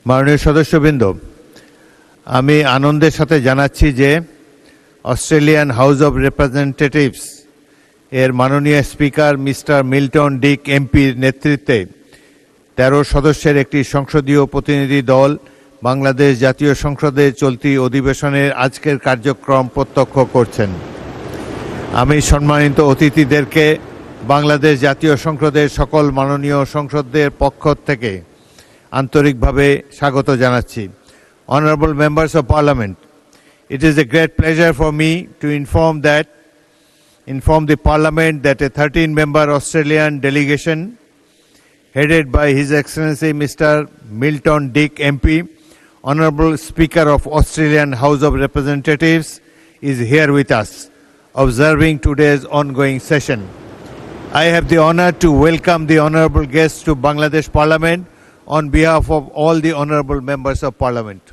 মাননীয় সদস্যবৃন্দ, আমি আনন্দের সাথে জানাচ্ছি যে অস্ট্রেলিয়ান হাউস অব রিপ্রেজেন্টেটিভস এর মাননীয় স্পিকার মিস্টার মিল্টন ডিক এমপির নেতৃত্বে 13 সদস্যের একটি সংসদীয় প্রতিনিধি দল বাংলাদেশ জাতীয় সংসদের চলতি অধিবেশনের আজকের কার্যক্রম প্রত্যক্ষ করছেন। আমি সম্মানিত অতিথিদেরকে বাংলাদেশ জাতীয় সংসদের সকল মাননীয় সংসদের পক্ষ থেকে আন্তরিকভাবে স্বাগত জানাচ্ছি। Honorable members of Parliament, it is a great pleasure for me to inform the Parliament that a 13-member Australian delegation headed by His Excellency Mr. Milton Dick MP, Honorable Speaker of Australian House of Representatives, is here with us, observing today's ongoing session. I have the honor to welcome the honorable guests to Bangladesh Parliament on behalf of all the honorable members of Parliament.